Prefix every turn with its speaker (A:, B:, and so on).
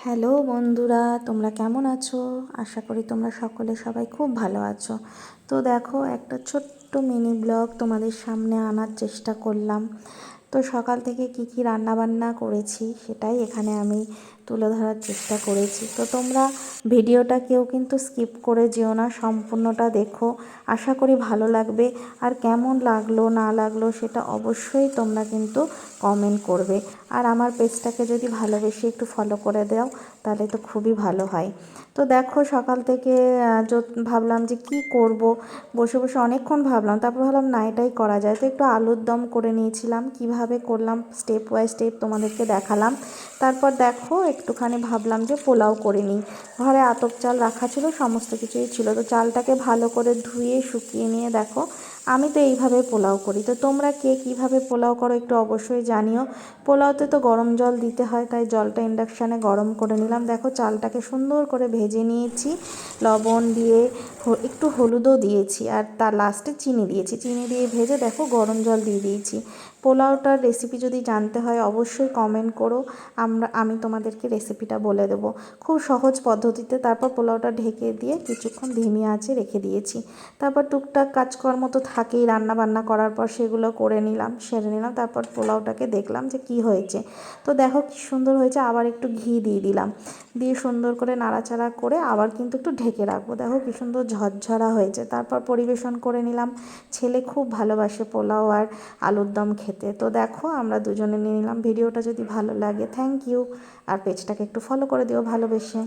A: Hello বন্ধুরা, তোমরা কেমন আছো? আশা করি তোমরা সকলে সবাই খুব ভালো আছো। তো দেখো, একটা ছোট্ট মিনি ব্লগ তোমাদের সামনে আনার চেষ্টা করলাম। তো সকাল থেকে কি কি রান্না বান্না করেছি সেটাই এখানে আমি তুলে ধরার চেষ্টা করেছি। তো তোমরা ভিডিওটা কেউ কিন্তু স্কিপ করে যেও না, সম্পূর্ণটা দেখো। আশা করি ভালো লাগবে। আর কেমন লাগলো না লাগলো সেটা অবশ্যই তোমরা কিন্তু কমেন্ট করবে। আর আমার পেজটাকে যদি ভালোবেসে একটু ফলো করে দাও তাহলে তো খুবই ভালো হয়। তো দেখো, সকাল থেকে ভাবলাম যে কি করব, বসে বসে অনেকক্ষণ ভাবলাম, তারপর ভাবলাম না এটাই করা যায়। তো একটু আলুর দম করে নিয়েছিলাম, কিভাবে করলাম স্টেপ বাই স্টেপ তোমাদেরকে দেখালাম। তারপর দেখো একটুখানি ভাবলাম যে পোলাও করে নিই। ঘরে আতপ চাল রাখা ছিল, সমস্ত কিছুই ছিল। তো চালটাকে ভালো করে ধুয়ে শুকিয়ে নিয়ে দেখো আমি তো এইভাবে পোলাও করি। তো তোমরা কে কীভাবে পোলাও করো একটু অবশ্যই জানিও। পোলাওতে তো গরম জল দিতে হয়, তাই জলটা ইন্ডাকশানে গরম করে নিলাম। দেখো চালটাকে সুন্দর করে ভেজে নিয়েছি, লবণ দিয়ে একটু হলুদও দিয়েছি, আর তার লাস্টে চিনি দিয়েছি। চিনি দিয়ে ভেজে দেখো গরম জল দিয়ে দিয়েছি। পোলাওটার রেসিপি যদি জানতে হয় অবশ্যই কমেন্ট করো, আমি তোমাদেরকে রেসিপিটা বলে দেবো খুব সহজ পদ্ধতিতে। তারপর পোলাওটা ঢেকে দিয়ে কিছুক্ষণ ধিমি আঁচে রেখে দিয়েছি। তারপর টুকটাক কাজকর্ম তো থাকেই, রান্না বান্না করার পর সেগুলো করে নিলাম, সেরে নিলাম। তারপর পোলাওটাকে দেখলাম যে কি হয়েছে। তো দেখো কি সুন্দর হয়েছে। আবার একটু ঘি দিয়ে দিলাম, দিয়ে সুন্দর করে নাড়াচাড়া করে আবার কিন্তু একটু ঢেকে রাখবো। দেখো কি সুন্দর ঝরঝরা হয়েছে। তারপর পরিবেশন করে নিলাম। ছেলে খুব ভালোবাসে পোলাও আর আলুর দম খেতে। তো দেখো আমরা দুজনে নিয়ে নিলাম। ভিডিওটা যদি ভালো লাগে থ্যাংক ইউ, আর পেজটাকে একটু ফলো করে দিও ভালোবেসে।